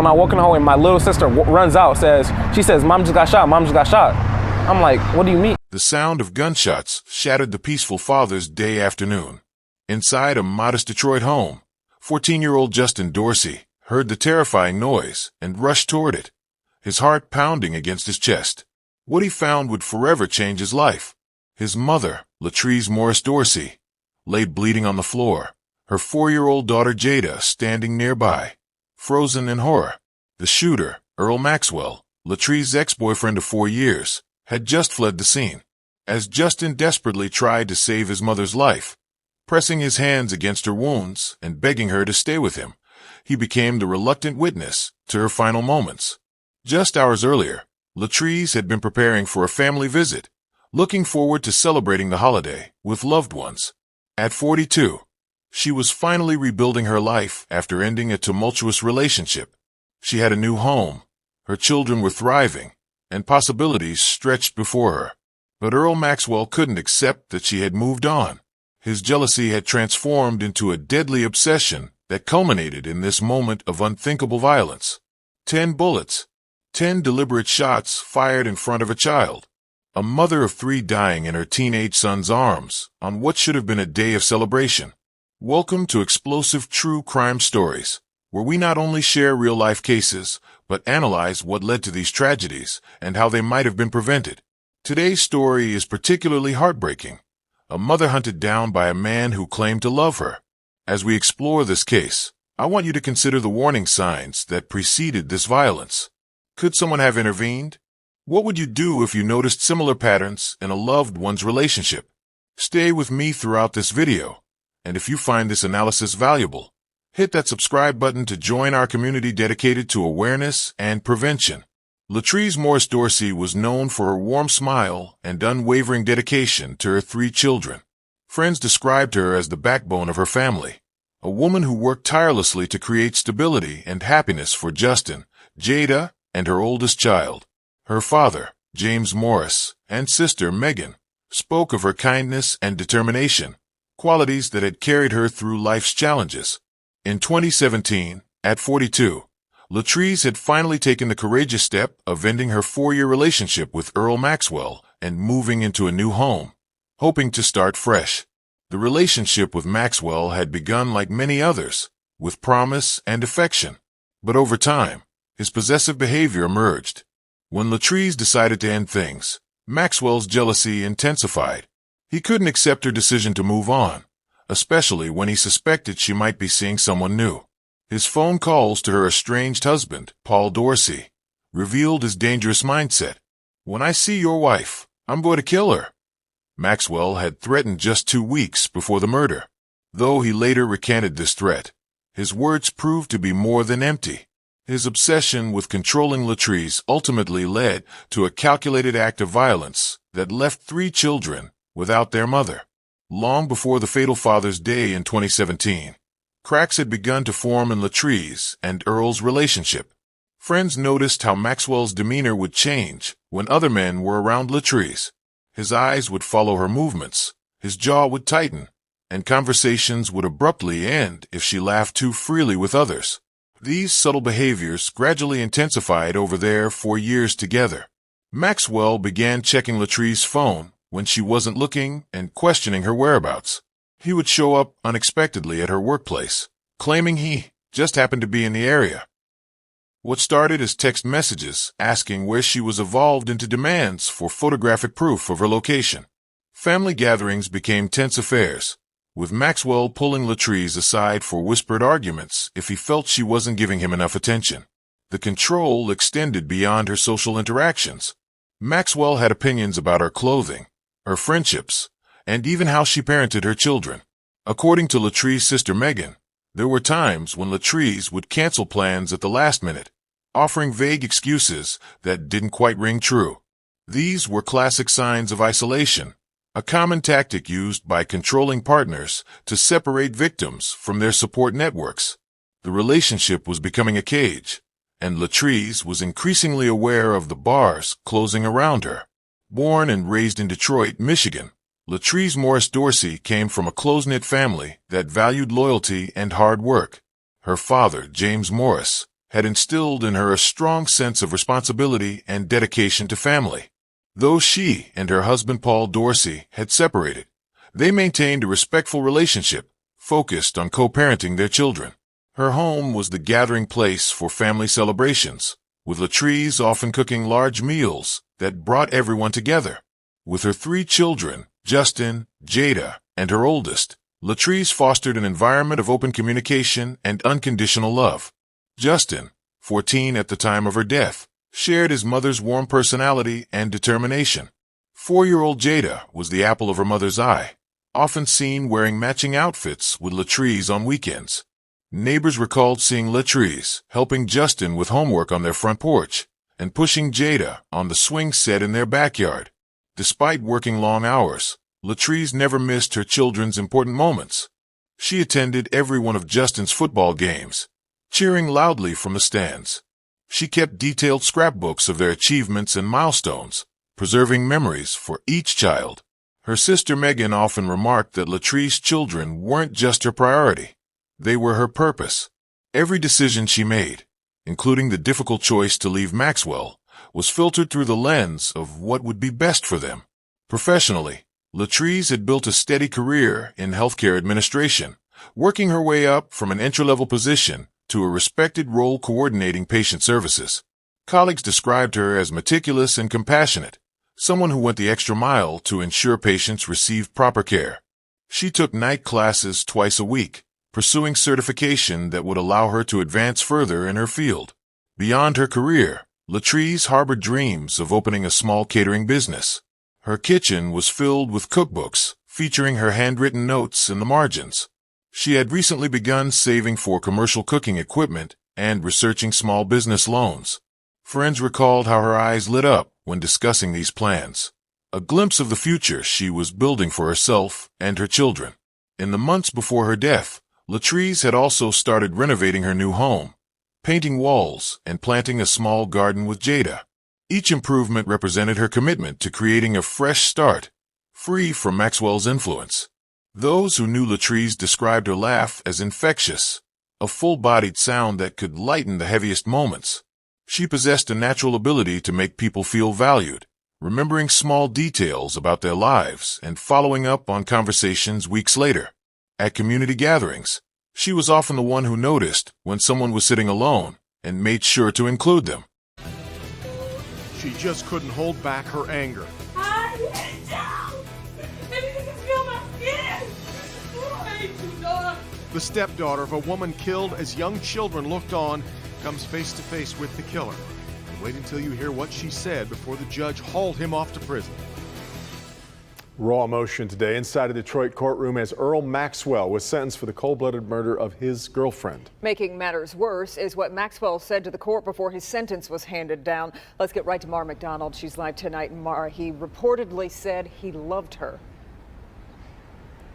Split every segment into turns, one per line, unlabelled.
When I walk in the hallway, my little sister runs out, she says, "Mom just got shot, Mom just got shot." I'm like, what do you mean?
The sound of gunshots shattered the peaceful father's day afternoon. Inside a modest Detroit home, 14-year-old Justin Dorsey heard the terrifying noise and rushed toward it, his heart pounding against his chest. What he found would forever change his life. His mother, Latrese Morris Dorsey, lay bleeding on the floor, her 4-year-old daughter Jada standing nearby, frozen in horror. The shooter, Earl Maxwell, Latrese's ex-boyfriend of 4 years, had just fled the scene. As Justin desperately tried to save his mother's life, pressing his hands against her wounds and begging her to stay with him, he became the reluctant witness to her final moments. Just hours earlier, Latrese had been preparing for a family visit, looking forward to celebrating the holiday with loved ones. At 42, she was finally rebuilding her life after ending a tumultuous relationship. She had a new home, her children were thriving, and possibilities stretched before her. But Earl Maxwell couldn't accept that she had moved on. His jealousy had transformed into a deadly obsession that culminated in this moment of unthinkable violence. 10 bullets, 10 deliberate shots fired in front of a child. A mother of 3 dying in her teenage son's arms on what should have been a day of celebration. Welcome to Explosive True Crime Stories, where we not only share real-life cases, but analyze what led to these tragedies and how they might have been prevented. Today's story is particularly heartbreaking. A mother hunted down by a man who claimed to love her. As we explore this case, I want you to consider the warning signs that preceded this violence. Could someone have intervened? What would you do if you noticed similar patterns in a loved one's relationship? Stay with me throughout this video, and if you find this analysis valuable, hit that subscribe button to join our community dedicated to awareness and prevention. Latrese Morris Dorsey was known for her warm smile and unwavering dedication to her 3 children. Friends described her as the backbone of her family, a woman who worked tirelessly to create stability and happiness for Justin, Jada, and her oldest child. Her father, James Morris, and sister, Megan, spoke of her kindness and determination, qualities that had carried her through life's challenges. In 2017, at 42, Latrese had finally taken the courageous step of ending her 4-year relationship with Earl Maxwell and moving into a new home, hoping to start fresh. The relationship with Maxwell had begun like many others, with promise and affection. But over time, his possessive behavior emerged. When Latrese decided to end things, Maxwell's jealousy intensified. He couldn't accept her decision to move on, especially when he suspected she might be seeing someone new. His phone calls to her estranged husband, Paul Dorsey, revealed his dangerous mindset. "When I see your wife, I'm going to kill her." Maxwell had threatened just 2 weeks before the murder. Though he later recanted this threat, his words proved to be more than empty. His obsession with controlling Latrese ultimately led to a calculated act of violence that left 3 children without their mother. Long before the fatal Father's Day in 2017, cracks had begun to form in Latrese and Earl's relationship. Friends noticed how Maxwell's demeanor would change when other men were around Latrese. His eyes would follow her movements, his jaw would tighten, and conversations would abruptly end if she laughed too freely with others. These subtle behaviors gradually intensified over their 4 years together. Maxwell began checking Latrese's phone when she wasn't looking and questioning her whereabouts. He would show up unexpectedly at her workplace, claiming he just happened to be in the area. What started as text messages asking where she was evolved into demands for photographic proof of her location. Family gatherings became tense affairs, with Maxwell pulling Latrese aside for whispered arguments if he felt she wasn't giving him enough attention. The control extended beyond her social interactions. Maxwell had opinions about her clothing, her friendships, and even how she parented her children. According to Latrese's sister Megan, there were times when Latrese would cancel plans at the last minute, offering vague excuses that didn't quite ring true. These were classic signs of isolation, a common tactic used by controlling partners to separate victims from their support networks. The relationship was becoming a cage, and Latrese was increasingly aware of the bars closing around her. Born and raised in Detroit, Michigan, Latrese Morris Dorsey came from a close-knit family that valued loyalty and hard work. Her father, James Morris, had instilled in her a strong sense of responsibility and dedication to family. Though she and her husband Paul Dorsey had separated, they maintained a respectful relationship, focused on co-parenting their children. Her home was the gathering place for family celebrations, with Latrese often cooking large meals that brought everyone together. With her 3 children, Justin, Jada, and her oldest, Latrese fostered an environment of open communication and unconditional love. Justin, 14 at the time of her death, shared his mother's warm personality and determination. 4-year-old Jada was the apple of her mother's eye, often seen wearing matching outfits with Latrese on weekends. Neighbors recalled seeing Latrese helping Justin with homework on their front porch and pushing Jada on the swing set in their backyard. Despite working long hours, Latrese never missed her children's important moments. She attended every one of Justin's football games, cheering loudly from the stands. She kept detailed scrapbooks of their achievements and milestones, preserving memories for each child. Her sister Megan often remarked that Latrese's children weren't just her priority. They were her purpose. Every decision she made, including the difficult choice to leave Maxwell, was filtered through the lens of what would be best for them. Professionally, Latrese had built a steady career in healthcare administration, working her way up from an entry-level position to a respected role coordinating patient services. Colleagues described her as meticulous and compassionate, someone who went the extra mile to ensure patients received proper care. She took night classes twice a week, pursuing certification that would allow her to advance further in her field. Beyond her career, Latrese harbored dreams of opening a small catering business. Her kitchen was filled with cookbooks, featuring her handwritten notes in the margins. She had recently begun saving for commercial cooking equipment and researching small business loans. Friends recalled how her eyes lit up when discussing these plans, a glimpse of the future she was building for herself and her children. In the months before her death, Latrese had also started renovating her new home, painting walls and planting a small garden with Jada. Each improvement represented her commitment to creating a fresh start, free from Maxwell's influence. Those who knew Latrese described her laugh as infectious, a full-bodied sound that could lighten the heaviest moments. She possessed a natural ability to make people feel valued, remembering small details about their lives and following up on conversations weeks later. At community gatherings, she was often the one who noticed when someone was sitting alone and made sure to include them.
She just couldn't hold back her anger.
I hate you! And you can feel my skin! I hate you, dog!
The stepdaughter of a woman killed as young children looked on comes face to face with the killer. And wait until you hear what she said before the judge hauled him off to prison. Raw emotion today inside a Detroit courtroom as Earl Maxwell was sentenced for the cold-blooded murder of his girlfriend.
Making matters worse is what Maxwell said to the court before his sentence was handed down. Let's get right to Mara McDonald. She's live tonight. Mara, he reportedly said he loved her.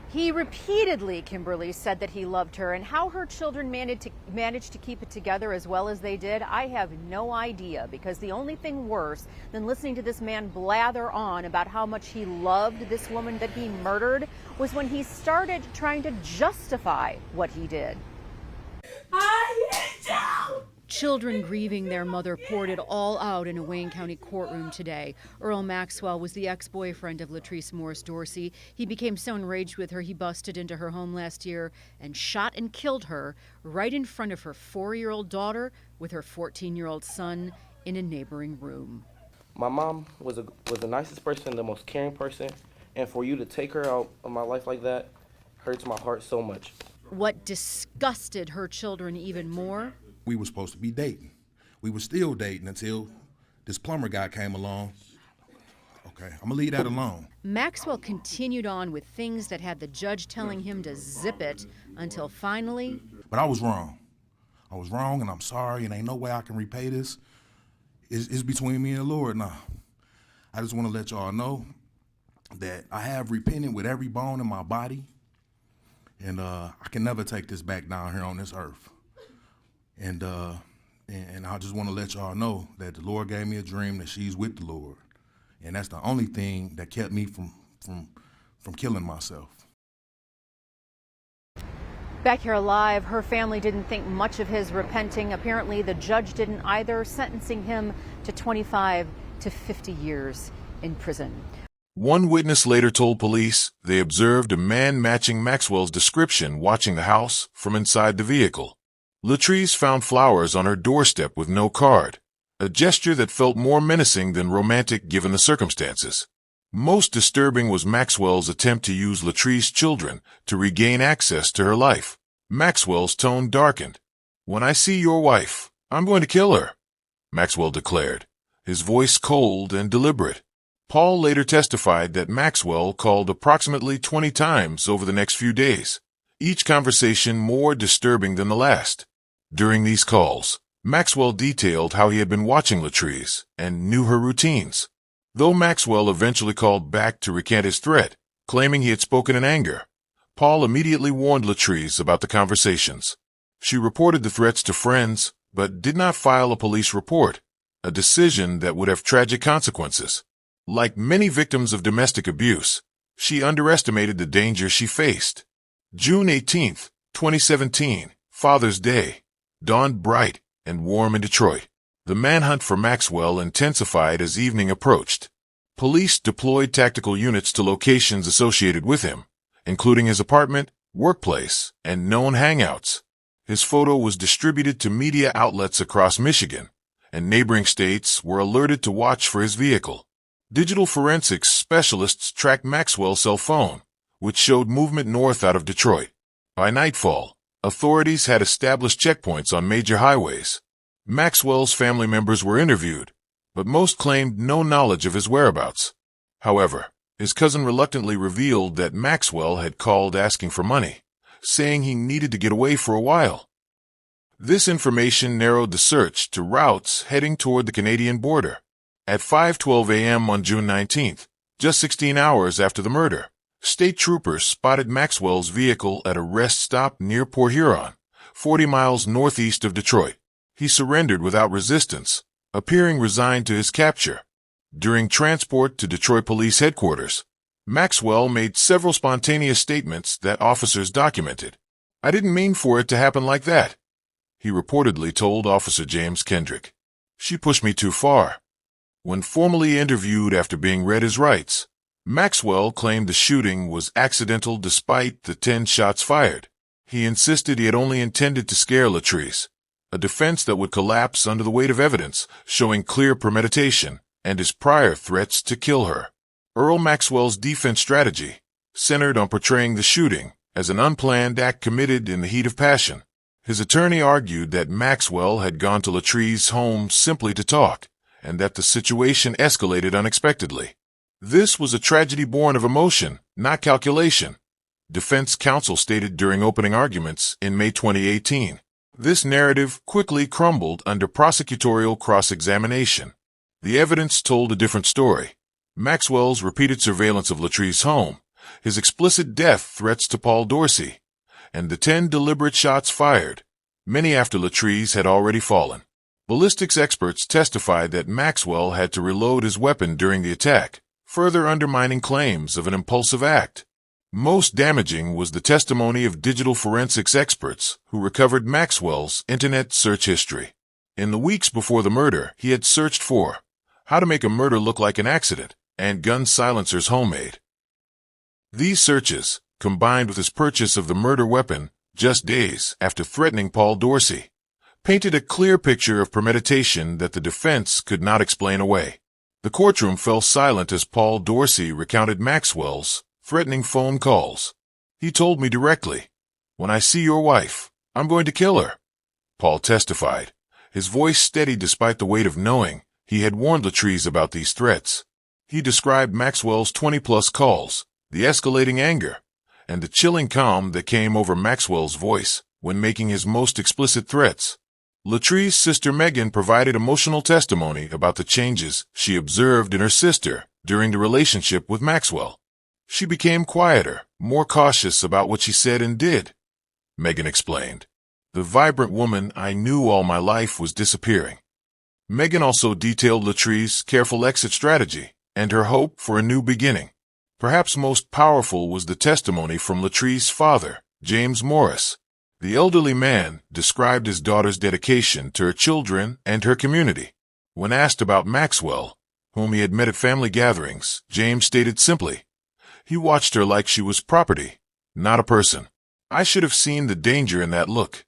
He repeatedly, Kimberly, said that he loved her, and how her children managed to keep it together as well as they did, I have no idea, because the only thing worse than listening to this man blather on about how much he loved this woman that he murdered was when he started trying to justify what he did.
I hate you!
Children grieving their mother poured it all out in a Wayne County courtroom today. Earl Maxwell was the ex-boyfriend of Latrese Morris Dorsey. He became so enraged with her, he busted into her home last year and shot and killed her right in front of her 4-year-old daughter with her 14-year-old son in a neighboring room.
My mom was the nicest person, the most caring person, and for you to take her out of my life like that hurts my heart so much.
What disgusted her children even more?
We were supposed to be dating. We were still dating until this plumber guy came along. Okay, I'm gonna leave that alone.
Maxwell continued on with things that had the judge telling him to zip it until finally.
But I was wrong. I was wrong, and I'm sorry, and ain't no way I can repay this. It's between me and the Lord now. I just want to let y'all know that I have repented with every bone in my body, and I can never take this back down here on this earth. And I just want to let y'all know that the Lord gave me a dream that she's with the Lord. And that's the only thing that kept me from killing myself.
Back here live, her family didn't think much of his repenting. Apparently, the judge didn't either, sentencing him to 25 to 50 years in prison.
One witness later told police they observed a man matching Maxwell's description watching the house from inside the vehicle. Latrese found flowers on her doorstep with no card, a gesture that felt more menacing than romantic given the circumstances. Most disturbing was Maxwell's attempt to use Latrese's children to regain access to her life. Maxwell's tone darkened. "When I see your wife, I'm going to kill her," Maxwell declared, his voice cold and deliberate. Paul later testified that Maxwell called approximately 20 times over the next few days, each conversation more disturbing than the last. During these calls, Maxwell detailed how he had been watching Latrese and knew her routines. Though Maxwell eventually called back to recant his threat, claiming he had spoken in anger, Paul immediately warned Latrese about the conversations. She reported the threats to friends, but did not file a police report, a decision that would have tragic consequences. Like many victims of domestic abuse, she underestimated the danger she faced. June 18, 2017, Father's Day, dawned bright and warm in Detroit. The manhunt for Maxwell intensified as evening approached. Police deployed tactical units to locations associated with him, including his apartment, workplace, and known hangouts. His photo was distributed to media outlets across Michigan, and neighboring states were alerted to watch for his vehicle. Digital forensics specialists tracked Maxwell's cell phone, which showed movement north out of Detroit. By nightfall, authorities had established checkpoints on major highways. Maxwell's family members were interviewed, but most claimed no knowledge of his whereabouts. However, his cousin reluctantly revealed that Maxwell had called asking for money, saying he needed to get away for a while. This information narrowed the search to routes heading toward the Canadian border. At 5:12 a.m. on June 19th, just 16 hours after the murder, state troopers spotted Maxwell's vehicle at a rest stop near Port Huron, 40 miles northeast of Detroit. He surrendered without resistance, appearing resigned to his capture. During transport to Detroit Police Headquarters, Maxwell made several spontaneous statements that officers documented. "I didn't mean for it to happen like that," he reportedly told Officer James Kendrick. "She pushed me too far." When formally interviewed after being read his rights, Maxwell claimed the shooting was accidental despite the 10 shots fired. He insisted he had only intended to scare Latrese, a defense that would collapse under the weight of evidence showing clear premeditation and his prior threats to kill her. Earl Maxwell's defense strategy centered on portraying the shooting as an unplanned act committed in the heat of passion. His attorney argued that Maxwell had gone to Latrese's home simply to talk, and that the situation escalated unexpectedly. This was a tragedy born of emotion, not calculation, defense counsel stated during opening arguments in May 2018. This narrative quickly crumbled under prosecutorial cross-examination. The evidence told a different story. Maxwell's repeated surveillance of Latrese's home, his explicit death threats to Paul Dorsey, and the 10 deliberate shots fired, many after Latrese had already fallen. Ballistics experts testified that Maxwell had to reload his weapon during the attack, further undermining claims of an impulsive act. Most damaging was the testimony of digital forensics experts who recovered Maxwell's internet search history. In the weeks before the murder, he had searched for how to make a murder look like an accident and gun silencers homemade. These searches, combined with his purchase of the murder weapon just days after threatening Paul Dorsey, painted a clear picture of premeditation that the defense could not explain away. The courtroom fell silent as Paul Dorsey recounted Maxwell's threatening phone calls. "He told me directly, 'When I see your wife, I'm going to kill her,'" Paul testified, his voice steady despite the weight of knowing he had warned Latrese about these threats. He described Maxwell's 20-plus calls, the escalating anger, and the chilling calm that came over Maxwell's voice when making his most explicit threats. Latrese's sister Megan provided emotional testimony about the changes she observed in her sister during the relationship with Maxwell. "She became quieter, more cautious about what she said and did," Megan explained. "The vibrant woman I knew all my life was disappearing." Megan also detailed Latrese's careful exit strategy and her hope for a new beginning. Perhaps most powerful was the testimony from Latrese's father, James Morris, The elderly man described his daughter's dedication to her children and her community. When asked about Maxwell, whom he had met at family gatherings, James stated simply, "He watched her like she was property, not a person. I should have seen the danger in that look."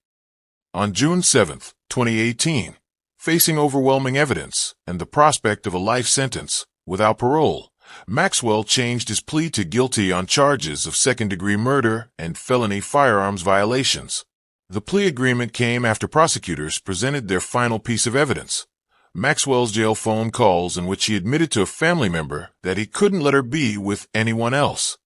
On June 7, 2018, facing overwhelming evidence and the prospect of a life sentence without parole, Maxwell changed his plea to guilty on charges of second-degree murder and felony firearms violations. The plea agreement came after prosecutors presented their final piece of evidence, Maxwell's jail phone calls in which he admitted to a family member that he couldn't let her be with anyone else.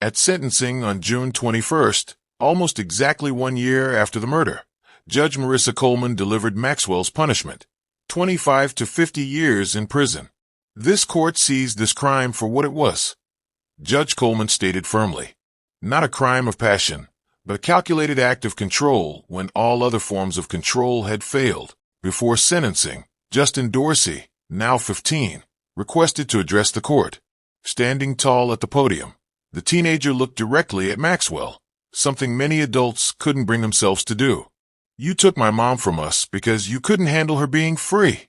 At sentencing on June 21st, almost exactly 1 year after the murder, Judge Marissa Coleman delivered Maxwell's punishment, 25 to 50 years in prison. This court sees this crime for what it was. Judge Coleman stated firmly, "Not a crime of passion, but a calculated act of control when all other forms of control had failed." Before sentencing, Justin Dorsey, now 15, requested to address the court. Standing tall at the podium, the teenager looked directly at Maxwell, something many adults couldn't bring themselves to do. "You took my mom from us because you couldn't handle her being free."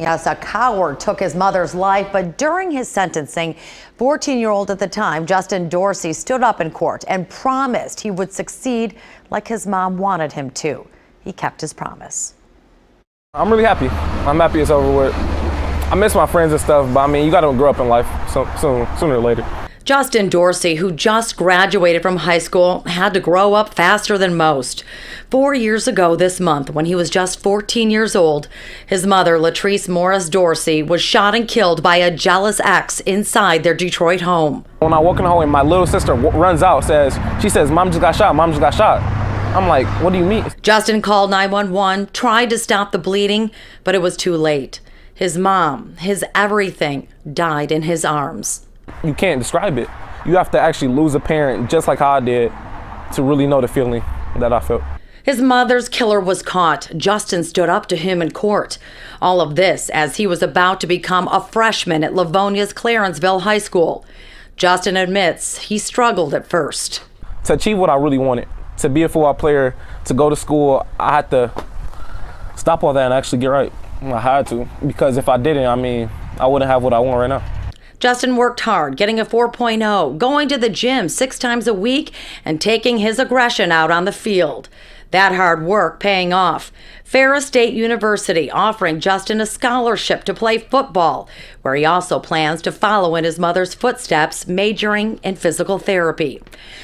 Yes, a coward took his mother's life, but during his sentencing, 14-year-old at the time, Justin Dorsey, stood up in court and promised he would succeed like his mom wanted him to. He kept his promise.
I'm really happy. I'm happy it's over with. I miss my friends and stuff, but I mean, you got to grow up in life sooner or later.
Justin Dorsey, who just graduated from high school, had to grow up faster than most. 4 years ago this month, when he was just 14 years old, his mother, Latrese Morris Dorsey, was shot and killed by a jealous ex inside their Detroit home.
When I walk in the hallway, my little sister runs out, she says, "Mom just got shot, Mom just got shot." I'm like, "What do you mean?"
Justin called 911, tried to stop the bleeding, but it was too late. His mom, his everything, died in his arms.
You can't describe it. You have to actually lose a parent just like how I did to really know the feeling that I felt.
His mother's killer was caught. Justin stood up to him in court. All of this as he was about to become a freshman at Livonia's Clarenceville High School. Justin admits he struggled at first.
To achieve what I really wanted, to be a football player, to go to school, I had to stop all that and actually get right. I had to, because if I didn't, I mean, I wouldn't have what I want right now.
Justin worked hard, getting a 4.0, going to the gym 6 times a week, and taking his aggression out on the field. That hard work paying off. Ferris State University offering Justin a scholarship to play football, where he also plans to follow in his mother's footsteps, majoring in physical therapy.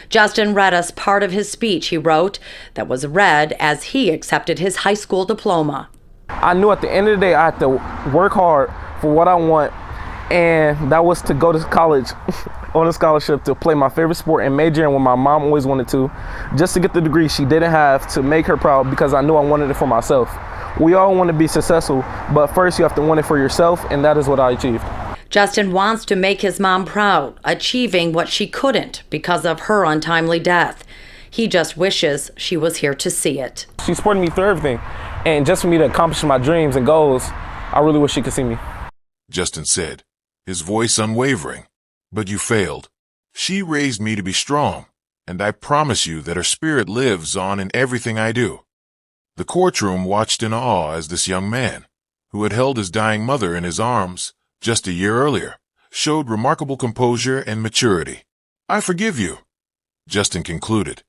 Justin read us part of his speech he wrote that was read as he accepted his high school diploma.
I knew at the end of the day I had to work hard for what I want, and that was to go to college on a scholarship to play my favorite sport and major in what my mom always wanted to, just to get the degree she didn't have, to make her proud, because I knew I wanted it for myself. We all want to be successful, but first you have to want it for yourself, and that is what I achieved.
Justin wants to make his mom proud, achieving what she couldn't because of her untimely death. He just wishes she was here to see it.
She supported me through everything, and just for me to accomplish my dreams and goals, I really wish she could see me.
Justin said, his voice unwavering. "But you failed. She raised me to be strong, and I promise you that her spirit lives on in everything I do." The courtroom watched in awe as this young man, who had held his dying mother in his arms just a year earlier, showed remarkable composure and maturity. "I forgive you," Justin concluded,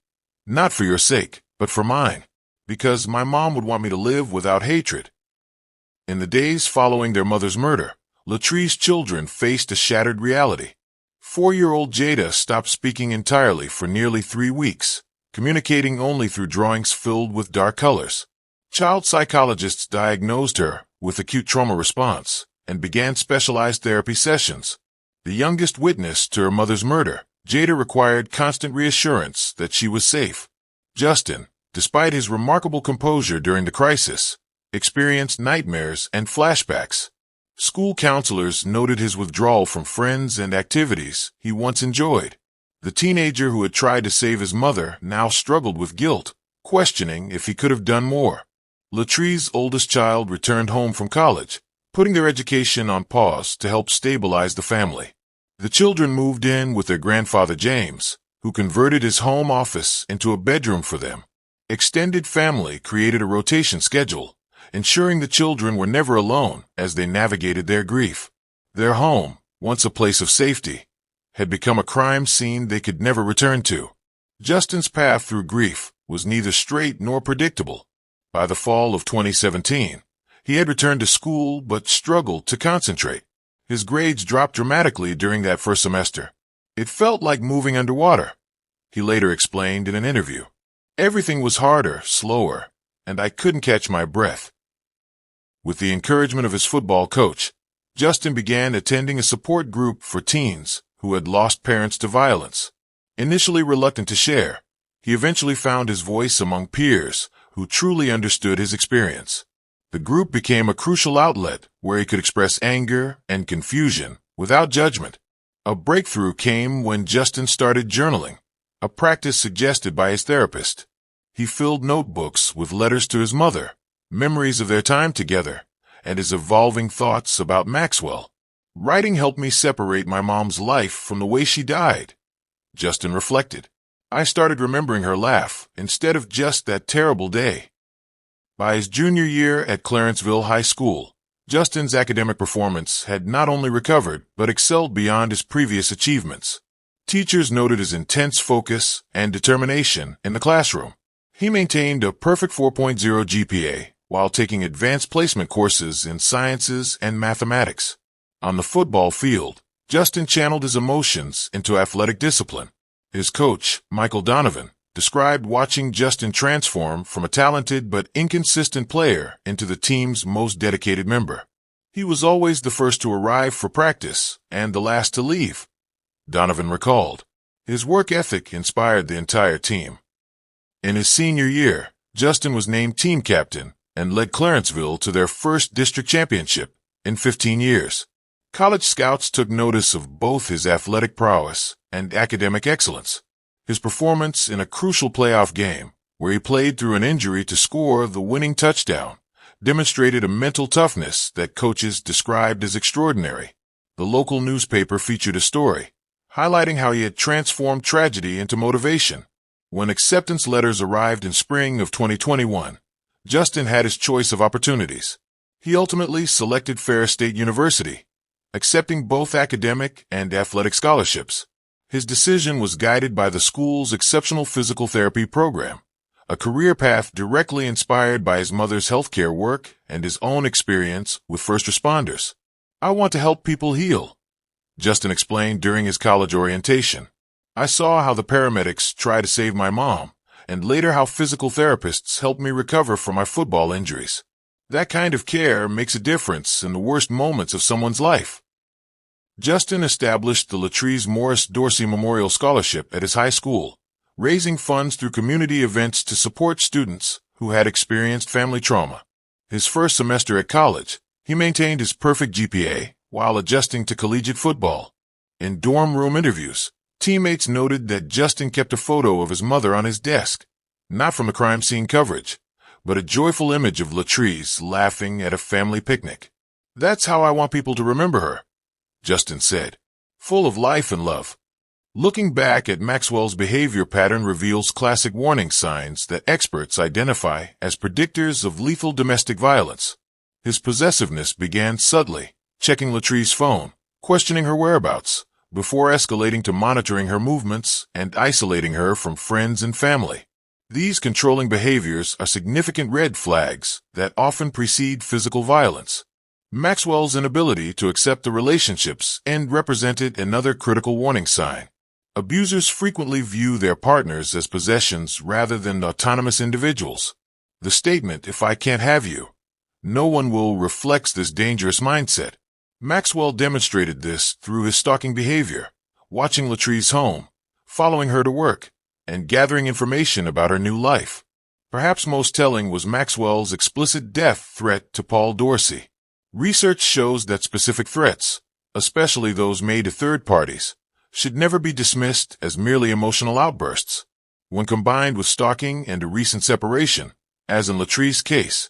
"not for your sake, but for mine, because my mom would want me to live without hatred." In the days following their mother's murder, Latrese's children faced a shattered reality. 4-year-old Jada stopped speaking entirely for nearly 3 weeks, communicating only through drawings filled with dark colors. Child psychologists diagnosed her with acute trauma response and began specialized therapy sessions. The youngest witness to her mother's murder, Jada required constant reassurance that she was safe. Justin, despite his remarkable composure during the crisis, experienced nightmares and flashbacks. School counselors noted his withdrawal from friends and activities he once enjoyed. The teenager who had tried to save his mother now struggled with guilt, questioning if he could have done more. Latrese's oldest child returned home from college, putting their education on pause to help stabilize the family. The children moved in with their grandfather James, who converted his home office into a bedroom for them. Extended family created a rotation schedule, ensuring the children were never alone as they navigated their grief. Their home, once a place of safety, had become a crime scene they could never return to. Justin's path through grief was neither straight nor predictable. By the fall of 2017, he had returned to school but struggled to concentrate. His grades dropped dramatically during that first semester. It felt like moving underwater. He later explained in an interview, "Everything was harder, slower, and I couldn't catch my breath." With the encouragement of his football coach, Justin began attending a support group for teens who had lost parents to violence. Initially reluctant to share, he eventually found his voice among peers who truly understood his experience. The group became a crucial outlet where he could express anger and confusion without judgment. A breakthrough came when Justin started journaling, a practice suggested by his therapist. He filled notebooks with letters to his mother, memories of their time together, and his evolving thoughts about Maxwell. "Writing helped me separate my mom's life from the way she died," Justin reflected. "I started remembering her laugh instead of just that terrible day." By his junior year at Clarenceville High School, Justin's academic performance had not only recovered but excelled beyond his previous achievements. Teachers noted his intense focus and determination in the classroom. He maintained a perfect 4.0 GPA while taking advanced placement courses in sciences and mathematics. On the football field, Justin channeled his emotions into athletic discipline. His coach, Michael Donovan, described watching Justin transform from a talented but inconsistent player into the team's most dedicated member. "He was always the first to arrive for practice and the last to leave," Donovan recalled. His work ethic inspired the entire team. In his senior year, Justin was named team captain and led Clarenceville to their first district championship in 15 years. College scouts took notice of both his athletic prowess and academic excellence. His performance in a crucial playoff game, where he played through an injury to score the winning touchdown, demonstrated a mental toughness that coaches described as extraordinary. The local newspaper featured a story highlighting how he had transformed tragedy into motivation. When acceptance letters arrived in spring of 2021, Justin had his choice of opportunities. He ultimately selected Ferris State University, accepting both academic and athletic scholarships. His decision was guided by the school's exceptional physical therapy program, a career path directly inspired by his mother's healthcare work and his own experience with first responders. "I want to help people heal," Justin explained during his college orientation. "I saw how the paramedics tried to save my mom, and later how physical therapists helped me recover from my football injuries. That kind of care makes a difference in the worst moments of someone's life." Justin established the Latrese Morris Dorsey Memorial Scholarship at his high school, raising funds through community events to support students who had experienced family trauma. His first semester at college, he maintained his perfect GPA while adjusting to collegiate football. In dorm room interviews, teammates noted that Justin kept a photo of his mother on his desk, not from the crime scene coverage, but a joyful image of Latrese laughing at a family picnic. "That's how I want people to remember her," Justin said, "full of life and love." Looking back at Maxwell's behavior pattern reveals classic warning signs that experts identify as predictors of lethal domestic violence. His possessiveness began subtly, checking Latrese's phone, questioning her whereabouts, before escalating to monitoring her movements and isolating her from friends and family. These controlling behaviors are significant red flags that often precede physical violence. Maxwell's inability to accept the relationships end represented another critical warning sign. Abusers frequently view their partners as possessions rather than autonomous individuals. The statement, "If I can't have you, no one will," reflects this dangerous mindset. Maxwell demonstrated this through his stalking behavior, watching Latrese's home, following her to work, and gathering information about her new life. Perhaps most telling was Maxwell's explicit death threat to Paul Dorsey. Research shows that specific threats, especially those made to third parties, should never be dismissed as merely emotional outbursts. When combined with stalking and a recent separation, as in Latrese's case,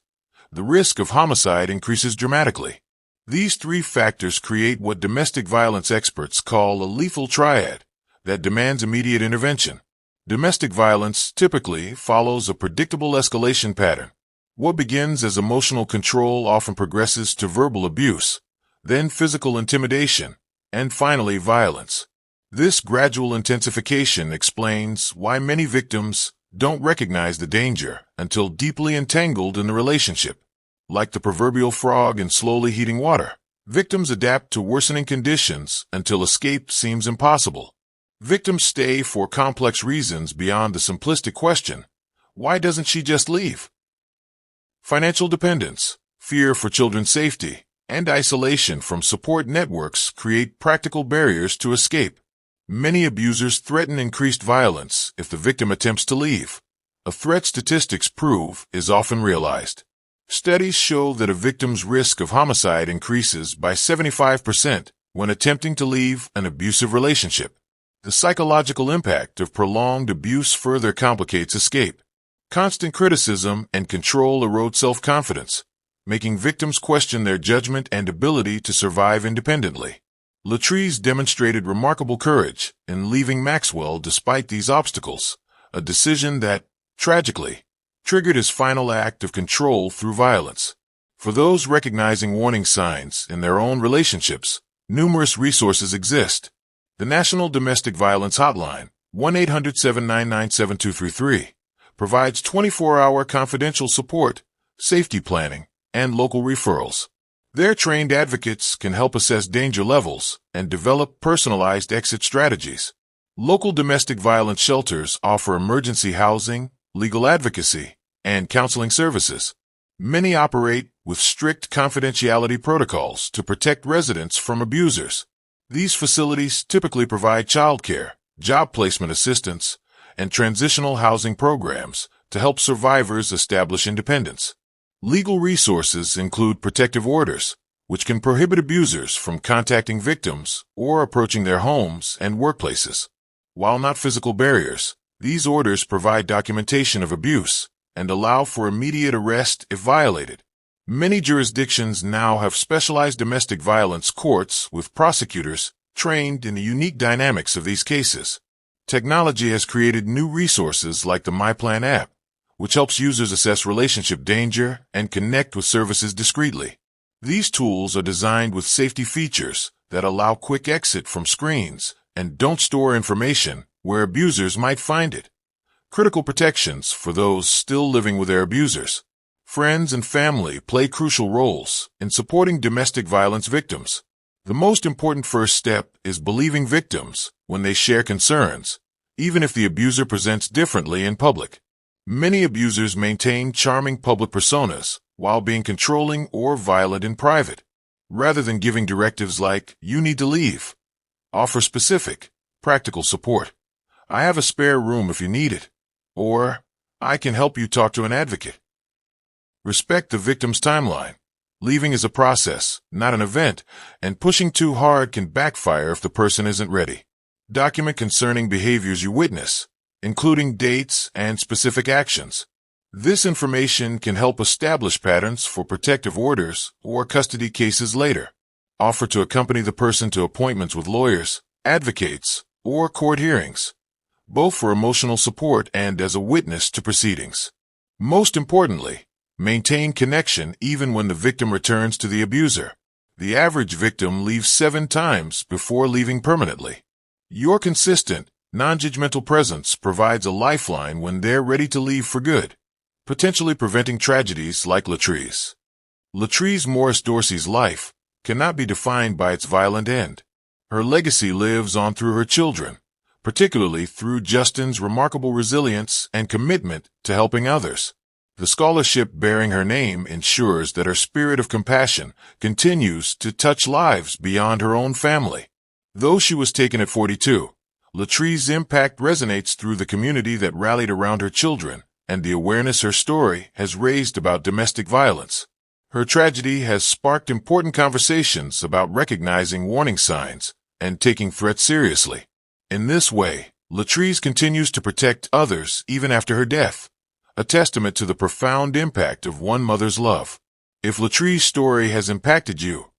the risk of homicide increases dramatically. These three factors create what domestic violence experts call a lethal triad that demands immediate intervention. Domestic violence typically follows a predictable escalation pattern. What begins as emotional control often progresses to verbal abuse, then physical intimidation, and finally violence. This gradual intensification explains why many victims don't recognize the danger until deeply entangled in the relationship. Like the proverbial frog in slowly heating water, victims adapt to worsening conditions until escape seems impossible. Victims stay for complex reasons beyond the simplistic question, why doesn't she just leave? Financial dependence, fear for children's safety, and isolation from support networks create practical barriers to escape. Many abusers threaten increased violence if the victim attempts to leave. A threat statistics prove is often realized. Studies show that a victim's risk of homicide increases by 75% when attempting to leave an abusive relationship. The psychological impact of prolonged abuse further complicates escape. Constant criticism and control erode self-confidence, making victims question their judgment and ability to survive independently. Latrese demonstrated remarkable courage in leaving Maxwell despite these obstacles, a decision that, tragically, triggered his final act of control through violence. For those recognizing warning signs in their own relationships, numerous resources exist. The National Domestic Violence Hotline, 1-800-799-7233, provides 24-hour confidential support, safety planning, and local referrals. Their trained advocates can help assess danger levels and develop personalized exit strategies. Local domestic violence shelters offer emergency housing, legal advocacy, and counseling services. Many operate with strict confidentiality protocols to protect residents from abusers. These facilities typically provide childcare, job placement assistance, and transitional housing programs to help survivors establish independence. Legal resources include protective orders, which can prohibit abusers from contacting victims or approaching their homes and workplaces. While not physical barriers, these orders provide documentation of abuse and allow for immediate arrest if violated. Many jurisdictions now have specialized domestic violence courts with prosecutors trained in the unique dynamics of these cases. Technology has created new resources like the MyPlan app, which helps users assess relationship danger and connect with services discreetly. These tools are designed with safety features that allow quick exit from screens and don't store information where abusers might find it. Critical protections for those still living with their abusers. Friends and family play crucial roles in supporting domestic violence victims. The most important first step is believing victims when they share concerns, even if the abuser presents differently in public. Many abusers maintain charming public personas while being controlling or violent in private. Rather than giving directives like, "You need to leave," offer specific, practical support. "I have a spare room if you need it," or "I can help you talk to an advocate." Respect the victim's timeline. Leaving is a process, not an event, and pushing too hard can backfire if the person isn't ready. Document concerning behaviors you witness, including dates and specific actions. This information can help establish patterns for protective orders or custody cases later. Offer to accompany the person to appointments with lawyers, advocates, or court hearings, both for emotional support and as a witness to proceedings. Most importantly, maintain connection even when the victim returns to the abuser. The average victim leaves 7 times before leaving permanently. Your consistent, non-judgmental presence provides a lifeline when they're ready to leave for good, potentially preventing tragedies like Latrese. Latrese Morris Dorsey's life cannot be defined by its violent end. Her legacy lives on through her children, particularly through Justin's remarkable resilience and commitment to helping others. The scholarship bearing her name ensures that her spirit of compassion continues to touch lives beyond her own family. Though she was taken at 42, Latrese's impact resonates through the community that rallied around her children and the awareness her story has raised about domestic violence. Her tragedy has sparked important conversations about recognizing warning signs and taking threats seriously. In this way, Latrese continues to protect others even after her death, a testament to the profound impact of one mother's love. If Latrese's story has impacted you,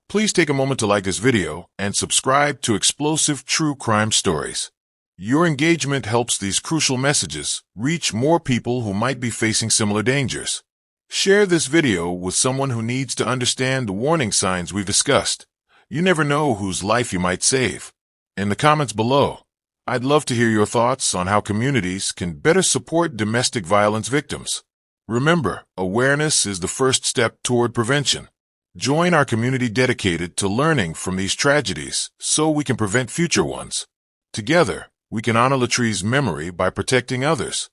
please take a moment to like this video and subscribe to explosive true crime stories. Your engagement helps these crucial messages reach more people who might be facing similar dangers. Share this video with someone who needs to understand the warning signs we've discussed. You never know whose life you might save. In the comments below, I'd love to hear your thoughts on how communities can better support domestic violence victims. Remember, awareness is the first step toward prevention. Join our community dedicated to learning from these tragedies so we can prevent future ones. Together, we can honor Latrese's memory by protecting others.